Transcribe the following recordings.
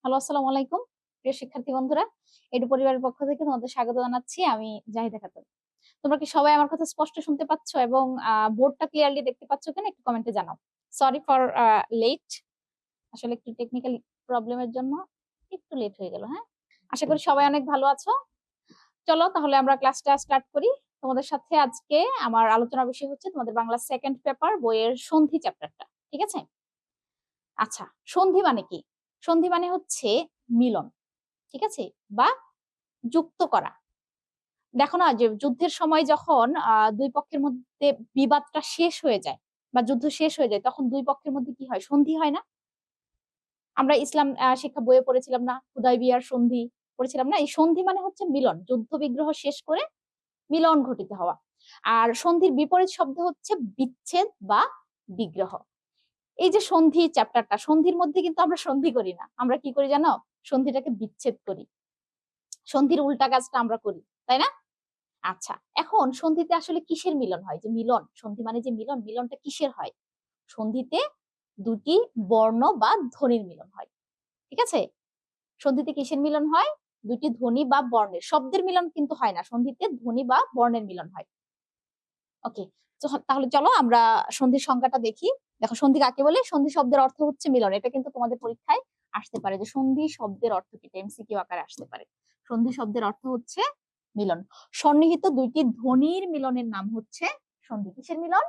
Hello, আসসালামু আলাইকুম। প্রিয় শিক্ষার্থী বন্ধুরা, এডু পরিবারের পক্ষ থেকে তোমাদের স্বাগত জানাচ্ছি। আমি জাহিদা খাতুন। তোমরা কি সবাই আমার কথা স্পষ্ট শুনতে পাচ্ছ এবং বোর্ডটা ক্লিয়ারলি দেখতে পাচ্ছ কিনা একটু কমেন্টে জানাও। Sorry for late. আসলে একটু টেকনিক্যাল প্রবলেমের জন্য একটু লেট হয়ে গেল। হ্যাঁ, আশা করি সবাই অনেক ভালো আছো। চলো তাহলে আমরা ক্লাসটা স্টার্ট করি। তোমাদের সাথে আজকে আমার আলোচনার বিষয় হচ্ছে তোমাদের বাংলা সেকেন্ড পেপার বইয়ের সন্ধি চ্যাপ্টারটা। ঠিক আছে? আচ্ছা, সন্ধি মানে কি? সন্ধি মানে হচ্ছে মিলন। ঠিক আছে? বা যুক্ত করা। দেখো না যে যুদ্ধের সময় যখন দুই পক্ষের মধ্যে বিবাদটা শেষ হয়ে যায় বা যুদ্ধ শেষ হয়ে যায়, তখন দুই পক্ষের মধ্যে কি হয়? সন্ধি হয় না? আমরা ইসলাম শিক্ষা বইয়ে পড়েছিলাম না, হুদায়বিয়ার সন্ধি পড়েছিলাম না? এই সন্ধি মানে হচ্ছে মিলন, যুদ্ধ বিগ্রহ শেষ করে মিলন ঘটিত হওয়া। আর সন্ধির বিপরীত শব্দ হচ্ছে বিচ্ছেদ বা বিগ্রহ। এই যে সন্ধি চ্যাপ্টারটা, সন্ধির মধ্যে কিন্তু আমরা সন্ধি করি না, আমরা কি করি জানো? সন্ধিটাকে বিচ্ছেদ করি। সন্ধির উল্টা কাজটা আমরা করি, তাই না? আচ্ছা, এখন সন্ধিতে আসলে কিসের মিলন হয়? যে মিলন, সন্ধি মানে যে মিলন, মিলনটা কিসের হয়? সন্ধিতে দুটি বর্ণ বা ধ্বনির মিলন হয়। ঠিক আছে? সন্ধিতে কিসের মিলন হয়? দুটি ধ্বনি বা বর্ণের, শব্দের মিলন কিন্তু হয় না, সন্ধিতে ধ্বনি বা বর্ণের মিলন হয়। ওকে, তাহলে চলো আমরা সন্ধির সংজ্ঞাটা দেখি। দেখো, সন্ধি কাকে বলে? সন্ধি শব্দের অর্থ হচ্ছে মিলন। এটা কিন্তু তোমাদের পরীক্ষায় আসতে পারে যে সন্ধি শব্দের অর্থ কি, এমসিকিউ আকারে আসতে পারে। সন্ধি শব্দের অর্থ হচ্ছে মিলন। সন্নিহিত দুইটি ধ্বনির মিলনের নাম হচ্ছে সন্ধি। কিসের মিলন?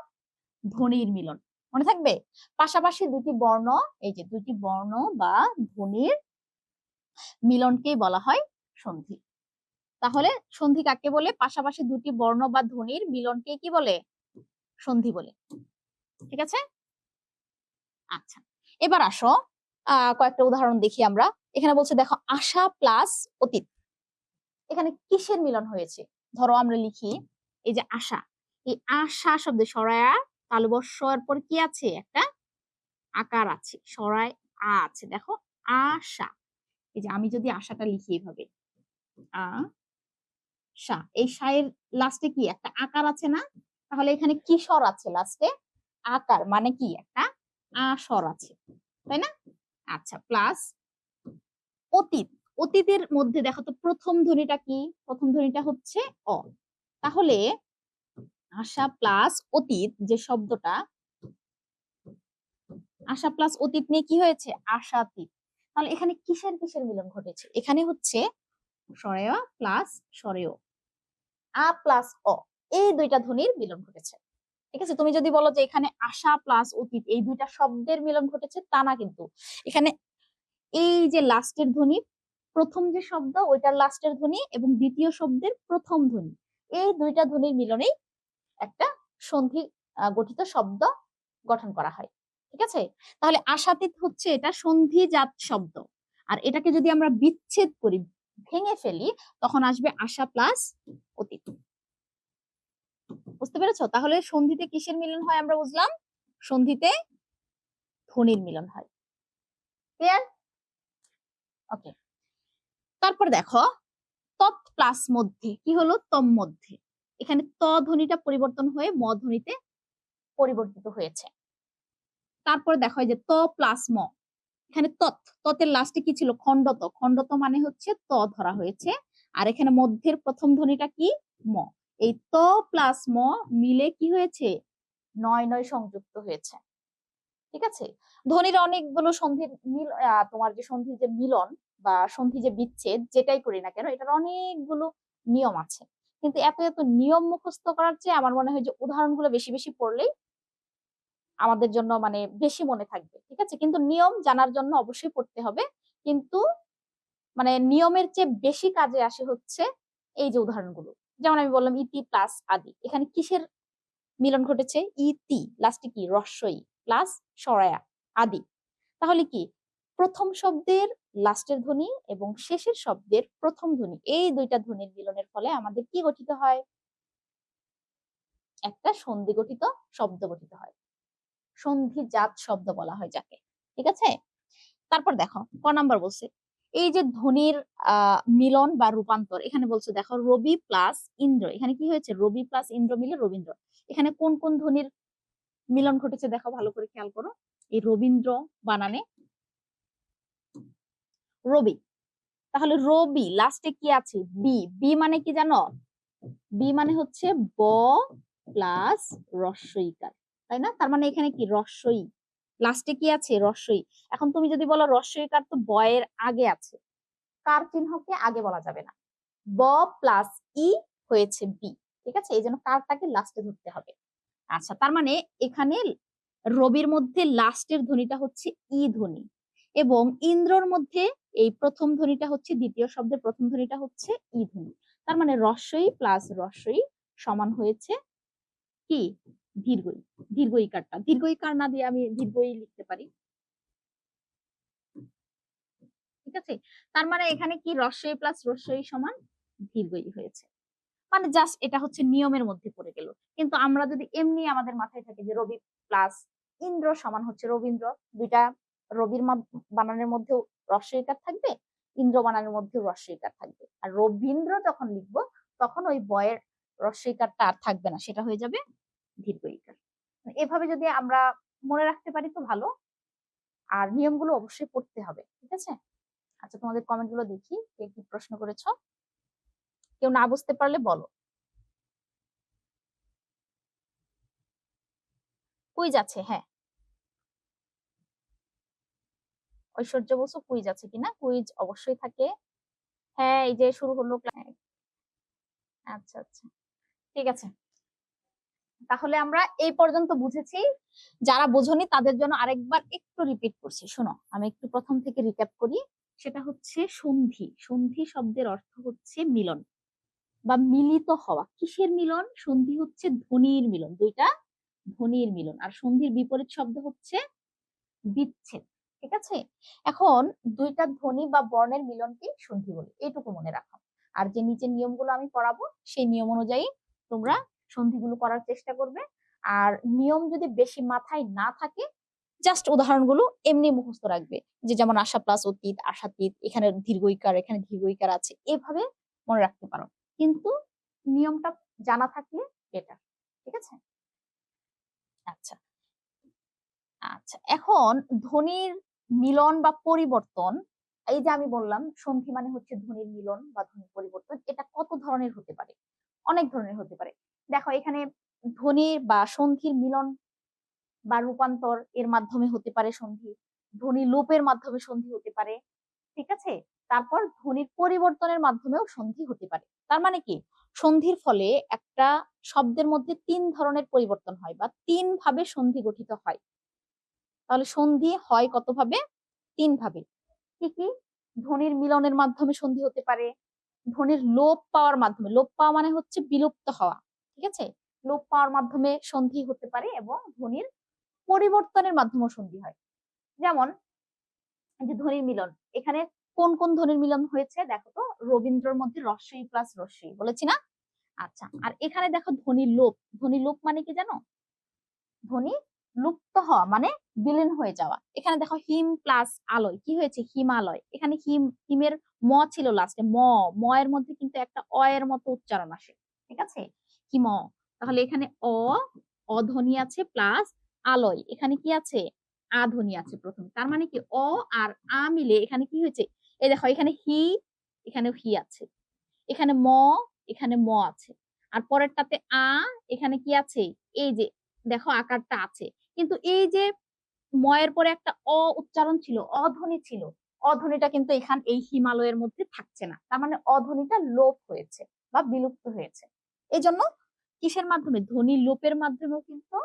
ধ্বনির মিলন। মনে থাকবে? পাশাপাশি দুটি বর্ণ, এই যে দুটি বর্ণ বা ধ্বনির মিলনকেই বলা হয় সন্ধি। তাহলে সন্ধি কাকে বলে? পাশাপাশি দুটি বর্ণ বা ধ্বনির মিলনকে কি বলে? সন্ধি বলে। ঠিক আছে? আচ্ছা, এবার আসো কয়েকটা উদাহরণ দেখি আমরা। এখানে বলছে দেখো, আশা প্লাস অতীত, এখানে কিসের মিলন হয়েছে? ধরো আমরা লিখি এই যে আশা, এই আশা শব্দে সরায়া তালবস্যর পর কি আছে? একটা আকার আছে, সরায় আ আছে। দেখো, আশা। এই যে আমি যদি আশাটা লিখি এইভাবে, আশা, এই শায়ের লাস্টে কি একটা আকার আছে না? তাহলে এখানে কি স্বর আছে লাস্টে? আকার, মানে কি একটা স্বর আছে, তাই না? আচ্ছা, প্লাস অতীত। অতীতের মধ্যে দেখো তো প্রথম ধ্বনিটা কি? প্রথম ধ্বনিটা হচ্ছে অ। তাহলে আশা প্লাস অতীত যে শব্দটা, আশা প্লাস অতীত নিয়ে কি হয়েছে? আশাতীত। তাহলে এখানে কিসের কিসের মিলন ঘটেছে? এখানে হচ্ছে সরেয় প্লাস সরেয়, আ প্লাস অ, এই দুইটা ধ্বনির মিলন ঘটেছে। ঠিক আছে? তুমি যদি বলো যে এখানে আশা প্লাস অতীত এই দুইটা শব্দের মিলন ঘটেছে, তা না কিন্তু। এখানে এই যে লাস্টের ধ্বনি, প্রথম যে শব্দ ওইটার লাস্টের ধ্বনি এবং দ্বিতীয় শব্দের প্রথম ধ্বনি, এই দুইটা ধ্বনির মিলনেই একটা সন্ধি গঠিত শব্দ গঠন করা হয়। ঠিক আছে? তাহলে আশাতীত হচ্ছে এটা সন্ধিজাত শব্দ। আর এটাকে যদি আমরা বিচ্ছেদ করি, ভেঙে ফেলি, তখন আসবে আশা প্লাস অতীত। বুঝতে পেরেছো? তাহলে সন্ধিতে কিসের মিলন হয় আমরা বুঝলাম? সন্ধিতে ধ্বনির মিলন হয়। ক্লিয়ার? ওকে, তারপর দেখো, তৎ প্লাস মধ্যে কি হলো? তম মধ্যে। এখানে ত ধ্বনিটা পরিবর্তন হয়ে ম ধ্বনিতে পরিবর্তিত হয়েছে। তারপর দেখো যে ত প্লাস ম, এখানে তৎ, ততের লাস্টে কি ছিল? খণ্ডত। খণ্ডত মানে হচ্ছে ত ধরা হয়েছে। আর এখানে মধ্যের প্রথম ধ্বনিটা কি? ম। এই ত প্লাস ম মিলে কি হয়েছে? নয় নয় সংযুক্ত হয়েছে। ঠিক আছে? ধ্বনির অনেকগুলো সন্ধির মিল, তোমার যে সন্ধি যে মিলন বা সন্ধি যে বিচ্ছেদ যেটাই করি না কেন, এটার অনেকগুলো নিয়ম আছে। কিন্তু এত এত নিয়ম মুখস্থ করার চেয়ে আমার মনে হয় যে উদাহরণগুলো বেশি বেশি পড়লেই আমাদের জন্য মানে বেশি মনে থাকবে। ঠিক আছে? কিন্তু নিয়ম জানার জন্য অবশ্যই পড়তে হবে, কিন্তু মানে নিয়মের চেয়ে বেশি কাজে আসে হচ্ছে এই যে উদাহরণগুলো। যেমন আমি বললাম ইতি প্লাস আদি, এখানে কিসের মিলন ঘটেছে? ইতি লাস্টে কি? রস্বই প্লাস সরায়া আদি। তাহলে কি প্রথম শব্দের লাস্টের ধ্বনি এবং শেষের শব্দের প্রথম ধ্বনি, এই দুইটা ধ্বনির মিলনের ফলে আমাদের কি গঠিত হয়? একটা সন্ধি গঠিত শব্দ গঠিত হয়। সন্ধিজাত শব্দ বলা হয় যাকে। ঠিক আছে? তারপর দেখো ক নাম্বার বলছে এই যে ধ্বনির মিলন বা রূপান্তর। এখানে বলছে দেখো, রবি প্লাস ইন্দ্র, এখানে কি হয়েছে? রবি প্লাস ইন্দ্র মিলে রবীন্দ্র। এখানে কোন কোন ধ্বনির মিলন ঘটেছে দেখো, ভালো করে খেয়াল করো। এই রবীন্দ্র বানানে রবি। তাহলে রবি লাস্টে কি আছে? বি। বি মানে কি জানো? বি মানে হচ্ছে ব প্লাস রস্বইকার, তাই না? তার মানে এখানে কি রস্বই, লাস্টে কি আছে? রস্বই। এখন তুমি যদি বলো রস্বইকার তো বয়ের আগে আছে, কার চিহ্নকে আগে বলা যাবে না। ব প্লাস ই হয়েছে বি, ঠিক আছে? এই জন্য কারটাকে লাস্টে ধরতে হবে। আচ্ছা, তার মানে এখানে রবির মধ্যে লাস্টের ধ্বনিটা হচ্ছে ই ধ্বনি, এবং ইন্দ্রর মধ্যে এই প্রথম ধ্বনিটা হচ্ছে, দ্বিতীয় শব্দের প্রথম ধ্বনিটা হচ্ছে ই ধ্বনি। তার মানে রস্বই প্লাস রস্বই সমান হয়েছে কি? দীর্ঘই। দীর্ঘ ইকারটা, দীর্ঘ ইকার না দিয়ে আমি দীর্ঘই লিখতে পারি, ঠিক আছে? তার মানে এখানে কি রস্বই প্লাস রস্বই সমান দীর্ঘই হয়েছে। মানে জাস্ট এটা হচ্ছে নিয়মের মধ্যে পড়ে গেল। কিন্তু আমরা যদি এমনি আমাদের মাথায় থাকে যে রবি প্লাস ইন্দ্র সমান হচ্ছে রবীন্দ্র, দুইটা রবির বানানের মধ্যেও রস্বইকার থাকবে, ইন্দ্র বানানের মধ্যেও রস্বইকার থাকবে। আর রবীন্দ্র যখন লিখবো তখন ওই বয়ের রস্বইকারটা আর থাকবে না, সেটা হয়ে যাবে দীর্ঘ ইকার। এভাবে যদি আমরা মনে রাখতে পারি তো ভালো। আর নিয়মগুলো অবশ্যই পড়তে হবে, ঠিক আছে? আচ্ছা, তোমাদের কমেন্ট গুলো দেখি, কে কি প্রশ্ন করেছো। কেউ না বুঝতে পারলে বলো। কুইজ আছে, হ্যাঁ। ঐশ্বর্য বলছো কুইজ আছে কিনা? কুইজ অবশ্যই থাকে। হ্যাঁ, এই যে শুরু হলো ক্লাস। আচ্ছা আচ্ছা, ঠিক আছে। তাহলে আমরা এই পর্যন্ত বুঝেছি। যারা বোঝনি তাদের জন্য আরেকবার একটু রিপিট করছি, শোনো। আমি একটু প্রথম থেকে রিক্যাপ করি। সেটা হচ্ছে সন্ধি। সন্ধি শব্দের অর্থ হচ্ছে মিলন বা মিলিত হওয়া। কিসের মিলন? সন্ধি হচ্ছে ধ্বনির মিলন, দুইটা ধ্বনির মিলন। আর সন্ধির বিপরীত শব্দ হচ্ছে বিচ্ছেদ, ঠিক আছে? এখন দুইটা ধ্বনি বা বর্ণের মিলনকে সন্ধি বলে, এইটুকু মনে রাখো। আর যে নিচের নিয়মগুলো আমি পড়াবো সেই নিয়ম অনুযায়ী তোমরা সন্ধিগুলো করার চেষ্টা করবে। আর নিয়ম যদি বেশি মাথায় না থাকে, জাস্ট উদাহরণগুলো এমনি মুখস্থ রাখবে, যে যেমন আশা প্লাস অতীত, আশাতীত, এখানে দীর্ঘইকার, এখানে দীর্ঘইকার আছে, এভাবে মনে রাখতে পারো। কিন্তু নিয়মটা জানা থাকলে বেটার, ঠিক আছে? আচ্ছা আচ্ছা, এখন ধ্বনির মিলন বা পরিবর্তন, এই যে আমি বললাম সন্ধি মানে হচ্ছে ধ্বনির মিলন বা ধ্বনির পরিবর্তন, এটা কত ধরনের হতে পারে? অনেক ধরনের হতে পারে। দেখো, এখানে ধ্বনির বা সন্ধির মিলন বা রূপান্তর এর মাধ্যমে হতে পারে সন্ধি, ধ্বনি লোপের মাধ্যমে সন্ধি হতে পারে, ঠিক আছে? তারপর ধ্বনির পরিবর্তনের মাধ্যমেও সন্ধি হতে পারে। তার মানে কি, সন্ধির ফলে একটা শব্দের মধ্যে তিন ধরনের পরিবর্তন হয় বা তিন ভাবে সন্ধি গঠিত হয়। তাহলে সন্ধি হয় কত ভাবে? তিন ভাবে। কি কি? ধ্বনির মিলনের মাধ্যমে সন্ধি হতে পারে, ধ্বনির লোপ পাওয়ার মাধ্যমে, লোপ পাওয়া মানে হচ্ছে বিলুপ্ত হওয়া, ঠিক আছে? লোপ পাওয়ার মাধ্যমে সন্ধি হতে পারে, এবং ধ্বনির পরিবর্তনের মাধ্যমেও সন্ধি হয়। যেমন এই যে ধ্বনির মিলন, এখানে কোন কোন ধ্বনির মিলন হয়েছে দেখো তো। রবীন্দ্রর মধ্যে রস্বই প্লাস রস্বই বলেছি না? আচ্ছা, আর এখানে দেখো ধ্বনির লোপ। ধ্বনির লোপ মানে কি জানো? ধ্বনি লুপ্ত হওয়া মানে বিলীন হয়ে যাওয়া। এখানে দেখো হিম প্লাস আলয়, কি হয়েছে? হিমালয়। এখানে হিম, হিমের ম ছিল লাস্টে, ম এর মধ্যে কিন্তু একটা অ এর মতো উচ্চারণ আসে, ঠিক আছে? হিম। তাহলে এখানে অধ্বনি আছে প্লাস আলয়, এখানে কি আছে? আ ধ্বনি আছে প্রথমে। তার মানে কি, অ আর আ মিলে এখানে কি হয়েছে? এই দেখো, এখানে হি, এখানেও হি আছে, এখানে এখানে আছে, আর পরেরটাতে এখানে কি আছে? এই যে দেখো আকারটা আছে, কিন্তু এই যে ময়ের পরে একটা উচ্চারণ ছিল, অধ্বনি ছিল, অধ্বনিটা কিন্তু এই হিমালয়ের মধ্যে থাকছে না। তার মানে অধ্বনিটা লোপ হয়েছে বা বিলুপ্ত হয়েছে। এই জন্য কিসের মাধ্যমে? ধ্বনি লোপের মাধ্যমেও কিন্তু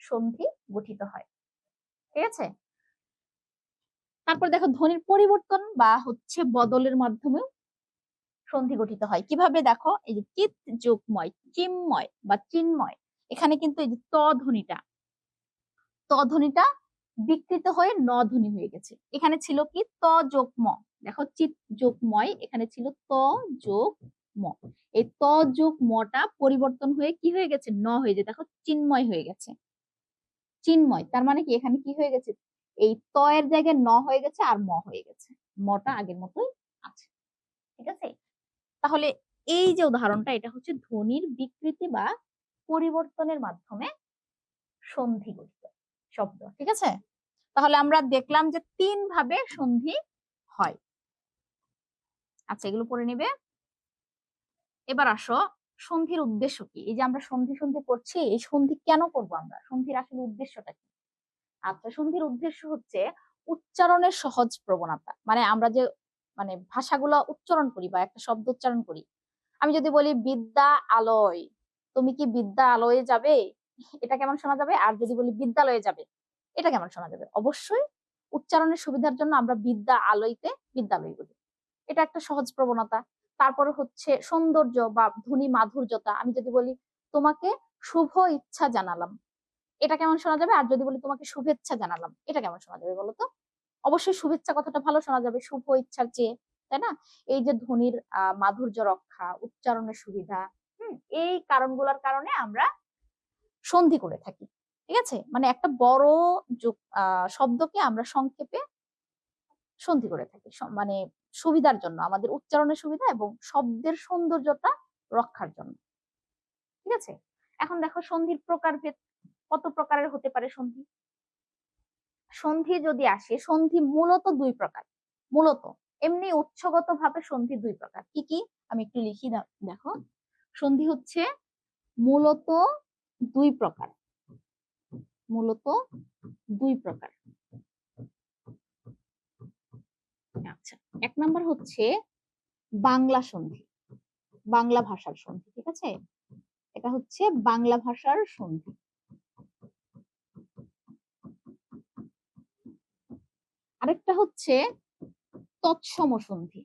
সন্ধি গঠিত হয়, ঠিক আছে? তারপর দেখো, ধ্বনির পরিবর্তন বা হচ্ছে বদলের মাধ্যমেও সন্ধি গঠিত হয়। কিভাবে? দেখো, এই যে চিত যোগময়, চিন্ময় বা চিন্ময়, এখানে কিন্তু এই যে ত ধ্বনিটা বিকৃত হয়ে ন ধ্বনি হয়ে গেছে। এখানে ছিল কি? ত যোগ ম। দেখো, চিত যোগময়, এখানে ছিল ত যোগ ম। এই ত যোগ মটা পরিবর্তন হয়ে কি হয়ে গেছে? ন হয়ে যায়। দেখো, চিন্ময় হয়ে গেছে। চিন্ময় তার মানে কি, এখানে কি হয়ে গেছে? এই ত এর জায়গায় ন হয়ে গেছে আর ম হয়ে গেছে, মটা আগের মতোই আছে, ঠিক আছে? তাহলে এই যে উদাহরণটা, এটা হচ্ছে ধ্বনির বিকৃতি বা পরিবর্তনের মাধ্যমে সন্ধি গঠিত শব্দ, ঠিক আছে? তাহলে আমরা দেখলাম যে তিন ভাবে সন্ধি হয়। আচ্ছা, এগুলো পড়ে নিবে। এবার আসো, সন্ধির উদ্দেশ্য কি? এই যে আমরা সন্ধি সন্ধি করছি, এই সন্ধি কেন করব আমরা? সন্ধির আসলে উদ্দেশ্যটা কি? আচ্ছা, সন্ধির উদ্দেশ্য হচ্ছে উচ্চারণের সহজ প্রবণতা। মানে আমরা যে মানে ভাষাগুলো উচ্চারণ করি বা একটা শব্দ উচ্চারণ করি, আমি যদি বলি বিদ্যা আলয়, তুমি কি বিদ্যা আলয়ে যাবে, এটা কেমন শোনা যাবে? আর যদি বলি বিদ্যালয়ে যাবে, এটা কেমন শোনা যাবে? অবশ্যই উচ্চারণের সুবিধার জন্য আমরা বিদ্যা আলয়তে বিদ্যালয় বলি। এটা একটা সহজ প্রবণতা। তারপরে হচ্ছে সৌন্দর্য বা ধ্বনি মাধুর্যতা। আমি যদি বলি তোমাকে শুভ ইচ্ছা জানালাম, এটা কেমন শোনা যাবে? আর যদি বলি তোমাকে শুভেচ্ছা জানালাম, এটা কেমন শোনা যাবে বলো তো? অবশ্যই শুভেচ্ছা কথাটা ভালো শোনা যাবে শুভ ইচ্ছার চেয়ে, তাই না? এই যে ধ্বনির মাধুর্য রক্ষা, উচ্চারণের সুবিধা, এই কারণগুলোর কারণে আমরা সন্ধি করে থাকি। ঠিক আছে, মানে একটা বড় শব্দকে আমরা সংক্ষেপে সন্ধি করে থাকি, মানে সুবিধার জন্য, আমাদের উচ্চারণের সুবিধা এবং শব্দের সৌন্দর্যটা রক্ষার জন্য। ঠিক আছে, এখন দেখো সন্ধির প্রকারভেদ, কত প্রকারের হতে পারে সন্ধি। সন্ধি যদি আসে, সন্ধি মূলত দুই প্রকার। মূলত এমনি উৎসগত ভাবে সন্ধি দুই প্রকার। কি কি আমি একটু লিখি, দেখো। সন্ধি হচ্ছে মূলত দুই প্রকার। মূলত দুই প্রকার। আচ্ছা, এক নাম্বার হচ্ছে বাংলা সন্ধি, বাংলা ভাষার সন্ধি। ঠিক আছে, এটা হচ্ছে বাংলা ভাষার সন্ধি। আরেকটা হচ্ছে তৎসম সন্ধি।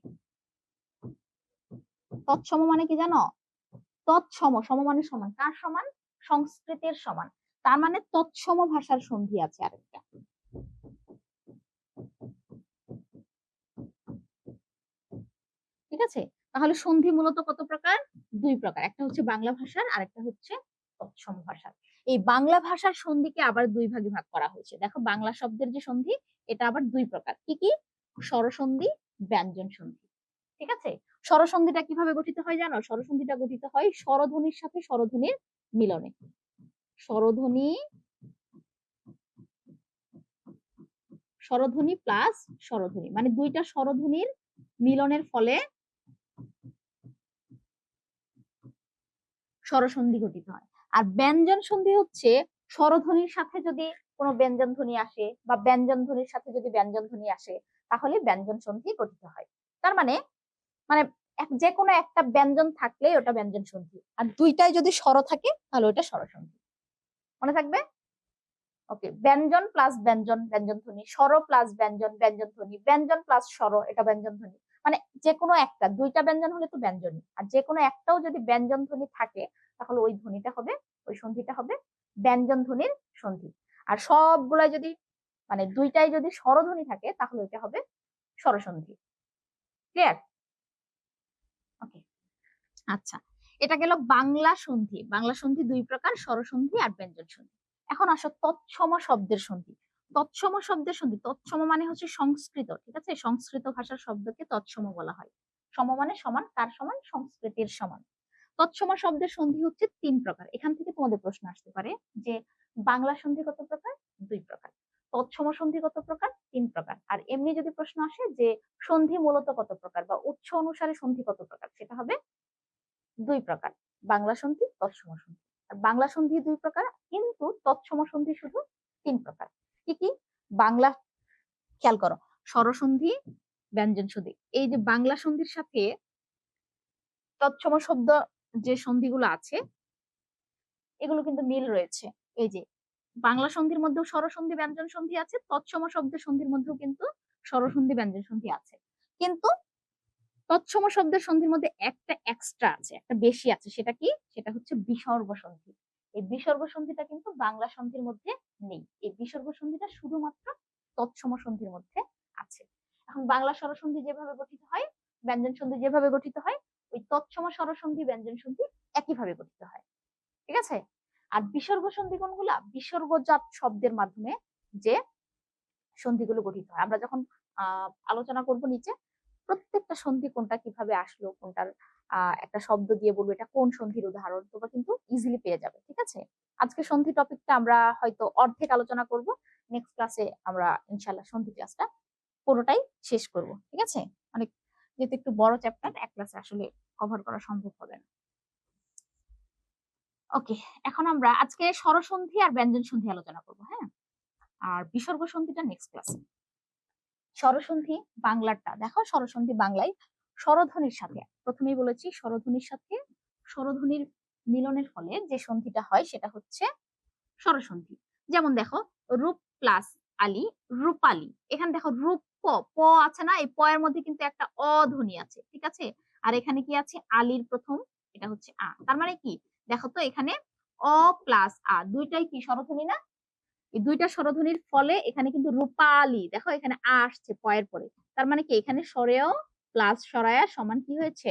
তৎসম মানে কি জানো? তৎসম, সম মানে সমান, কার সমান? সংস্কৃতের সমান। তার মানে তৎসম ভাষার সন্ধি আছে আরেকটা। ঠিক আছে, তাহলে সন্ধি মূলত কত প্রকার? দুই প্রকার। একটা হচ্ছে বাংলা ভাষার, আরেকটা হচ্ছে তৎসম ভাষার। এই বাংলা ভাষার সন্ধিকে আবার দুই ভাগে ভাগ করা হয়েছে। দেখো, বাংলা শব্দের যে সন্ধি, এটা আবার দুই প্রকার। কি কি? স্বরসন্ধি, ব্যঞ্জন সন্ধি। ঠিক আছে, স্বরসন্ধিটা কিভাবে গঠিত হয় জানো? স্বরসন্ধিটা গঠিত হয় স্বরধ্বনির সাথে স্বরধ্বনির মিলনে। স্বরধ্বনি, স্বরধ্বনি প্লাস স্বরধ্বনি, মানে দুইটা স্বরধ্বনির মিলনের ফলে স্বরসন্ধি গঠিত হয়। আর ব্যঞ্জন সন্ধি হচ্ছে স্বরধ্বনির সাথে যদি কোনো ব্যঞ্জন ধ্বনি আসে বা ব্যঞ্জন ধ্বনির সাথে যদি ব্যঞ্জন ধ্বনি আসে, তাহলে ব্যঞ্জন সন্ধি গঠিত হয়। তার মানে মানে যে কোনো একটা ব্যঞ্জন থাকলে ওটা ব্যঞ্জন সন্ধি, আর দুইটাই যদি স্বর থাকে তাহলে ওটা স্বরসন্ধি। মনে থাকবে? ওকে, ব্যঞ্জন প্লাস ব্যঞ্জন, ব্যঞ্জন ধ্বনি, স্বর প্লাস ব্যঞ্জন, ব্যঞ্জন ধ্বনি, ব্যঞ্জন প্লাস স্বর, এটা ব্যঞ্জন ধ্বনি। মানে যে কোনো একটা, দুইটা ব্যঞ্জন হলে তো ব্যঞ্জনই, আর যে কোনো একটাও যদি ব্যঞ্জন ধ্বনি থাকে, তাহলে ওই ধ্বনিটা হবে, ওই সন্ধিটা হবে ব্যঞ্জন ধ্বনির সন্ধি। আর সবগুলা যদি মানে দুইটাই যদি স্বরধ্বনি থাকে, তাহলে ওইটা হবে স্বরসন্ধি। ক্লিয়ার? ওকে, আচ্ছা, এটা গেল বাংলা সন্ধি। বাংলা সন্ধি দুই প্রকার, স্বরসন্ধি আর ব্যঞ্জন সন্ধি। এখন আসো তৎসম শব্দের সন্ধি। তৎসম শব্দের সন্ধি, তৎসম মানে হচ্ছে সংস্কৃত। ঠিক আছে, সংস্কৃত ভাষার শব্দকে তৎসম বলা হয়। সম মানে সমান, কার সমান? সংস্কৃতির সমান। তৎসম শব্দের সন্ধি হচ্ছে তিন প্রকার। এখান থেকে তোমাদের প্রশ্ন আসতে পারে যে বাংলা সন্ধি কত প্রকার? দুই প্রকার। তৎসম সন্ধি কত প্রকার? তিন প্রকার। আর এমনি যদি প্রশ্ন আসে যে সন্ধি মূলত কত প্রকার বা উৎস অনুসারে সন্ধি কত প্রকার, সেটা হবে দুই প্রকার, বাংলা সন্ধি, তৎসম সন্ধি। আর বাংলা সন্ধি দুই প্রকার, কিন্তু তৎসম সন্ধি শুধু তিন প্রকার। কি কি? বাংলা, খেয়াল করো, স্বরসন্ধি, ব্যঞ্জন সন্ধি। এই যে বাংলা সন্ধির সাথে তৎসম শব্দ যে সন্ধিগুলো আছে, এগুলো কিন্তু মিল রয়েছে। এই যে বাংলা সন্ধির মধ্যেও স্বরসন্ধি ব্যঞ্জন সন্ধি আছে, তৎসম শব্দের সন্ধির মধ্যেও কিন্তু স্বরসন্ধি ব্যঞ্জন সন্ধি আছে। কিন্তু তৎসম শব্দের সন্ধির মধ্যে একটা এক্সট্রা আছে, একটা বেশি আছে। সেটা কি? সেটা হচ্ছে বিসর্গ সন্ধি। এই বিসর্গ সন্ধিটা কিন্তু বাংলা সন্ধির মধ্যে নেই। এই বিসর্গ সন্ধিটা শুধুমাত্র তৎসম সন্ধির মধ্যে আছে। এখন বাংলা স্বরসন্ধি যেভাবে গঠিত হয়, ব্যঞ্জন সন্ধি যেভাবে গঠিত হয়, ওই তৎসম স্বরসন্ধি ব্যঞ্জন সন্ধি একইভাবে গঠিত হয়। ঠিক আছে, আর বিসর্গ সন্ধি কোনগুলা? বিসর্গজাত শব্দের মাধ্যমে যে সন্ধিগুলো গঠিত হয়। আমরা যখন আলোচনা করব নিচে, প্রত্যেকটা সন্ধি কোনটা কিভাবে আসলো, কোনটার একটা শব্দ দিয়ে বলবো এটা কোন সন্ধির উদাহরণ, তোমরা কিন্তু ইজিলি পেয়ে যাবে। ঠিক আছে, আজকে সন্ধি টপিকটা আমরা হয়তো অর্ধেক আলোচনা করব। নেক্সট ক্লাসে আমরা ইনশাল্লাহ সন্ধি ক্লাসটা পুরোটাই শেষ করব। ঠিক আছে, অনেক যেহেতু একটু বড় চ্যাপ্টার, এক ক্লাসে আসলে কভার করা সম্ভব হবে না। ওকে, এখন আমরা আজকে স্বরসন্ধি আর ব্যঞ্জন সন্ধি আলোচনা করবো, হ্যাঁ? আর বিসর্গ সন্ধিটা নেক্সট ক্লাসে। স্বরসন্ধি বাংলাটা দেখো, স্বরসন্ধি বাংলায় স্বরধ্বনির সাথে, প্রথমেই বলেছি স্বরধ্বনির সাথে স্বরধ্বনির মিলনের ফলে যে সন্ধিটা হয় সেটা হচ্ছে স্বরসন্ধি। যেমন দেখো, রূপ প্লাস আলী, রূপালী। এখানে দেখো রূপ প আছে না, এই প এর মধ্যে কিন্তু একটা অ ধ্বনি আছে, ঠিক আছে? আর এখানে কি আছে, আলীর প্রথম, এটা হচ্ছে আ। তার মানে কি, দেখো তো এখানে অ প্লাস আ দুইটাই কি স্বরধ্বনি না? এই দুইটা স্বরধ্বনির ফলে এখানে কিন্তু রূপালী, দেখো এখানে আ আসছে প এর পরে। তার মানে কি, এখানে স্বরেয় প্লাস সরায়া সমান কি হয়েছে,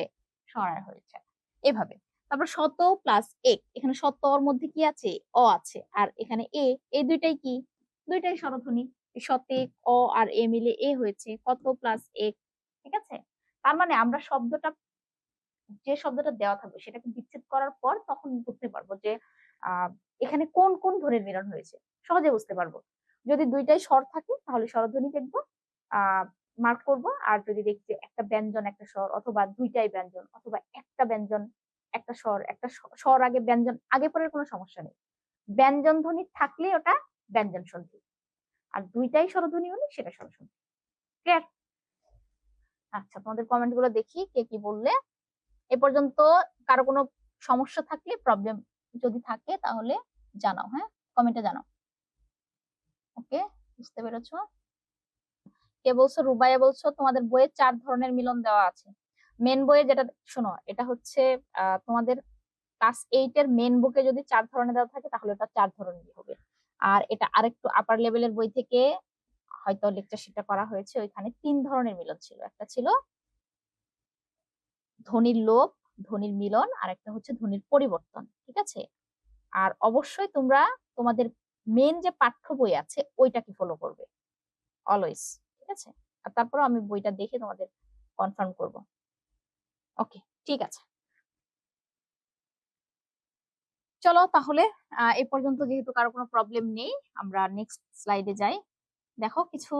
সরায়া হয়েছে। এভাবে। তারপর শত প্লাস এক, এখানে শতর মধ্যে কি আছে, অ আছে, আর এখানে এ, এই দুইটাই কি, দুইটাই স্বরধ্বনি। শতেক অ আর এ মিলে এ হয়েছে, কত প্লাস এক, ঠিক আছে? তার মানে আমরা শব্দটা, যে শব্দটা দেওয়া থাকবে সেটাকে বিচ্ছেদ করার পর তখন বুঝতে পারবো যে এখানে কোন কোন ধ্বনির মিলন হয়েছে, সহজে বুঝতে পারবো। যদি দুইটাই স্বর থাকে তাহলে স্বরধ্বনি দেখবো, মার্ক করব। আর যদি দেখি যে একটা ব্যঞ্জন একটা স্বর, অথবা দুইটাই ব্যঞ্জন, অথবা একটা ব্যঞ্জন একটা স্বর, একটা স্বর আগে ব্যঞ্জন আগে পরের কোনো সমস্যা নেই। ব্যঞ্জন ধ্বনি থাকলে ওটা ব্যঞ্জন সন্ধি, আর দুইটাই স্বরধ্বনি হলে সেটা স্বরসন্ধি। ক্লিয়ার? আচ্ছা, তোমাদের কমেন্ট গুলো দেখি কে কি বললে। এ পর্যন্ত কারো কোনো সমস্যা থাকলে, প্রবলেম যদি থাকে তাহলে জানাও, হ্যাঁ, কমেন্টে জানাও। ওকে, বুঝতে পেরেছো? কে বলছো, রুবাইয়া বলছো তোমাদের বইয়ে 4 ধরনের মিলন দেওয়া আছে। মেন বইয়ে যেটা, শোনো, এটা হচ্ছে তোমাদের ক্লাস 8 এর মেন বুকে যদি 4 ধরনের দেওয়া থাকে তাহলে এটা 4 ধরনেরই হবে। আর এটা আরেকটু আপার লেভেলের বই থেকে হয়তো লেকচার শিটটা করা হয়েছে, ওইখানে 3 ধরনের মিলন ছিল। একটা ছিল ধ্বনির লোপ, ধ্বনির মিলন, আর একটা হচ্ছে ধ্বনির পরিবর্তন, ঠিক আছে? আর অবশ্যই তোমরা তোমাদের মেন যে পাঠ্য বই আছে ওইটাকে ফলো করবে অলওয়েজ, ঠিক আছে? আর তারপর আমি বইটা দেখে তোমাদের কনফার্ম করব। ওকে, ঠিক আছে, চলো তাহলে এ পর্যন্ত যেহেতু কারো কোনো প্রবলেম নেই, আমরা নেক্সট স্লাইডে যাই। দেখো, কিছু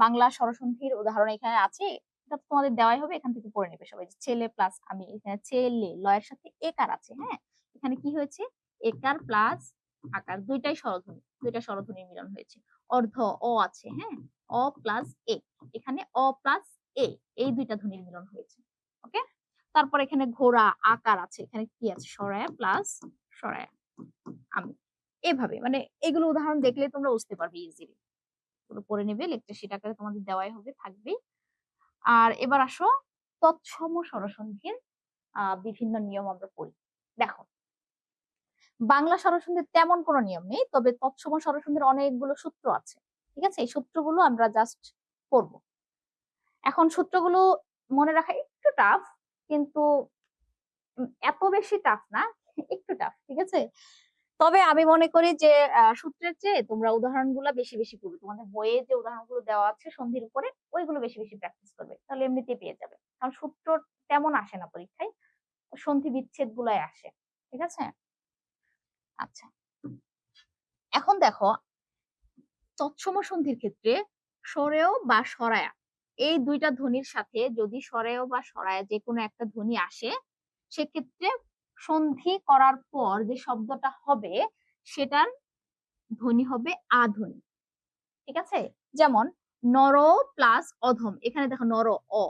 বাংলা স্বরসন্ধির উদাহরণ এখানে আছে, এটা তো তোমাদের দেওয়াই হবে, এখান থেকে পড়ে নেবে সবাই। ছেলে প্লাস আমি, এখানে ছেলে লয়ের সাথে একার আছে, হ্যাঁ, এখানে কি হয়েছে, একার প্লাস আকার, দুইটাই স্বরধ্বনি, দুইটা স্বরধ্বনির মিলন হয়েছে। অর্ধ অ আছে, হ্যাঁ, অ প্লাস এ, এখানে অ প্লাস এ, এই দুইটা ধ্বনির মিলন হয়েছে। ওকে, তারপর এখানে ঘোড়া আকার আছে, এখানে কি আছে, সরায়া প্লাস সরায়া আমি। এভাবে মানে এগুলো উদাহরণ দেখলে তোমরা বুঝতে পারবে ইজিলি, পুরো পড়ে নেবে, লেকচার শিট আকারে তোমাদের দেওয়াই হবে, থাকবে। আর এবার আসো তৎসম স্বরসন্ধির বিভিন্ন নিয়ম আমরা পড়ি। দেখো, বাংলা স্বরসন্ধির তেমন কোনো নিয়ম নেই, তবে তৎসম স্বরসন্ধির অনেকগুলো সূত্র আছে, ঠিক আছে? এই সূত্রগুলো আমরা জাস্ট পড়বো। এখন সূত্রগুলো মনে রাখা একটু টাফ, কিন্তু এত বেশি টাফ না, একটু টাফ, ঠিক আছে? তবে আমি মনে করি যে সূত্রের চেয়ে তোমরা উদাহরণগুলো বেশি বেশি পড়বে, তোমাদের বইয়ে যে উদাহরণগুলো দেওয়া আছে সন্ধির উপরে ওইগুলো বেশি বেশি প্র্যাকটিস করবে, তাহলে এমনিতেই পেয়ে যাবে। কারণ সূত্র তেমন আসে না পরীক্ষায়, সন্ধি বিচ্ছেদ গুলাই আসে, ঠিক আছে? আচ্ছা, এখন দেখো, তৎসম সন্ধির ক্ষেত্রে সরেয় বা সরায়া, এই দুইটা ধ্বনির সাথে যদি সরেয় বা সরায়া যে কোনো একটা ধ্বনি আসে, সেক্ষেত্রে সন্ধি করার পর যে শব্দটা হবে সেটার ধ্বনি হবে আ ধ্বনি, ঠিক আছে? যেমন নর প্লাস অধম, এখানে দেখো নর অ,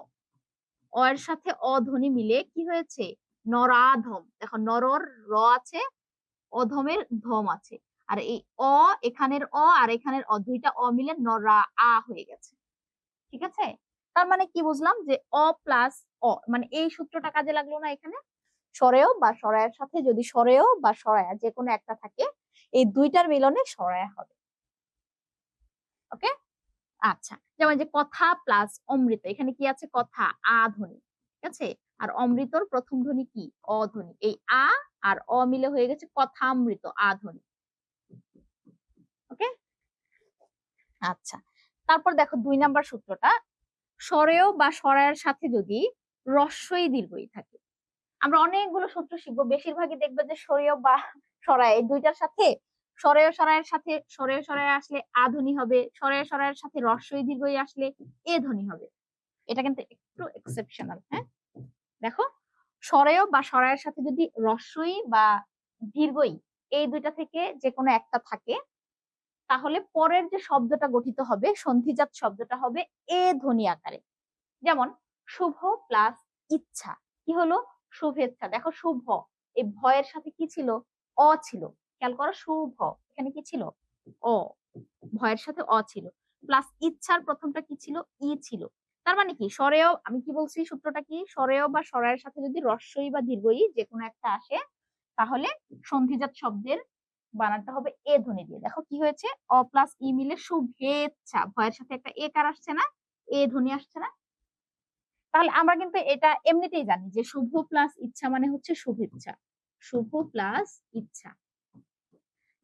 অ এর সাথে অ ধ্বনি মিলে কি হয়েছে, নরাধম। দেখো নরর র আছে, অধমের ধম আছে, আর এই অ, এখানের অ আর এখানের অ, দুইটা অ মিলে নরা আ হয়ে গেছে, ঠিক আছে? তার মানে কি বুঝলাম, যে অ প্লাস অ, মানে এই সূত্রটা কাজে লাগলো না এখানে। সরেয় বা সরায়ের সাথে যদি সরেয় বা সরায়া যে কোনো একটা থাকে, এই দুইটার মিলনে সরায়া হবে। ওকে, আচ্ছা, যেমন যে কথা প্লাস অমৃত, এখানে কি আছে, কথা আ ধ্বনি, ঠিক আছে? আর অমৃতর প্রথম ধ্বনি কি, অ ধ্বনি, এই আ আর অ মিলে হয়ে গেছে কথামৃত, আ ধ্বনি। ওকে, আচ্ছা, তারপর দেখো 2 নাম্বার সূত্রটা, সরেয় বা সরায়ের সাথে যদি রস্বই দীর্ঘই থাকে। আমরা অনেকগুলো সূত্র শিখবো, বেশিরভাগই দেখবে যে সরেয় বা সরায় এই দুইটার সাথে, সরেয় সরায়ের সাথে সরেয় সরায় আসলে আ ধ্বনি হবে, সরেয় সরায়ের সাথে রস্বই দীর্ঘই আসলে এ ধ্বনি হবে। এটা কিন্তু একটু এক্সেপশনাল। হ্যাঁ, দেখো স্বরেয় বা স্বরায়ের সাথে যদি রস্বই বা দীর্ঘই এই দুইটা থেকে যে কোনো একটা থাকে, তাহলে পরের যে শব্দটা গঠিত হবে, সন্ধিজাত শব্দটা হবে এ ধ্বনি আকারে। যেমন শুভ প্লাস ইচ্ছা, কি হলো? শুভেচ্ছা। দেখো শুভ, এই ভয়ের সাথে কি ছিল? অ ছিল। খেয়াল করো, শুভ এখানে কি ছিল? অ, ভয়ের সাথে অ ছিল। প্লাস ইচ্ছার প্রথমটা কি ছিল? ই ছিল। তার মানে কি, স্বরেয়, আমি কি বলছি সূত্রটা কি, স্বরেয় বা স্বরায়ের সাথে যদি রস্বই বা দীর্ঘই যে কোনো একটা আসে, তাহলে সন্ধিজাত শব্দের বানানটা হবে এ ধ্বনি দিয়ে। দেখো কি হয়েছে, অ প্লাস ই মিলে শুভেচ্ছা, ভয়ের সাথে একটা এ কার আসছে না, এ ধ্বনি আসছে না? তাহলে আমরা কিন্তু এটা এমনিতেই জানি যে শুভ প্লাস ইচ্ছা মানে হচ্ছে শুভেচ্ছা। শুভ প্লাস ইচ্ছা,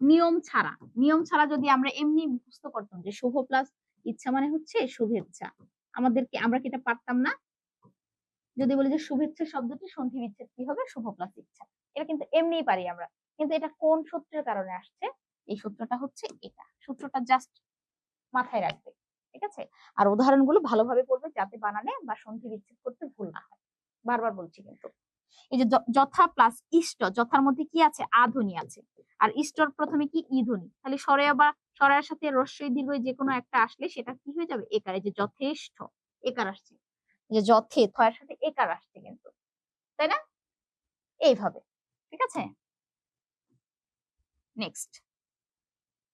নিয়ম ছাড়া, নিয়ম ছাড়া যদি আমরা এমনি মুখস্থ করতাম যে শুভ প্লাস ইচ্ছা মানে হচ্ছে শুভেচ্ছা, আমাদেরকে, আমরা কি এটা পারতাম না? যদি বলি যে শুভেচ্ছা শব্দটি সন্ধি বিচ্ছেদ কি হবে? শুভ প্লাস ইচ্ছা। এটা কিন্তু এমনিই পারি আমরা। কিন্তু এটা কোন সূত্রের কারণে আসছে? এই সূত্রটা হচ্ছে এটা, সূত্রটা জাস্ট মাথায় রাখবে, ঠিক আছে? আর উদাহরণগুলো ভালোভাবে পড়বে যাতে বানানে বা সন্ধি বিচ্ছেদ করতে ভুল না হয়। বারবার বলছি কিন্তু। এই যে যথা প্লাস ইষ্ট, যথার মধ্যে কি আছে? আ ধ্বনি আছে। আর ইষ্টর প্রথমে কি? ই ধ্বনি। তাহলে স্বরেয় বা স্বরের সাথে রস্বই দীর্ঘই যে কোনো একটা আসলে সেটা কি হয়ে যাবে? একার। এই যে যথেষ্ট, একার আসছে। এই যে যথে, থয়ের সাথে একার আসছে কিন্তু, তাই না? এইভাবে, ঠিক আছে? নেক্সট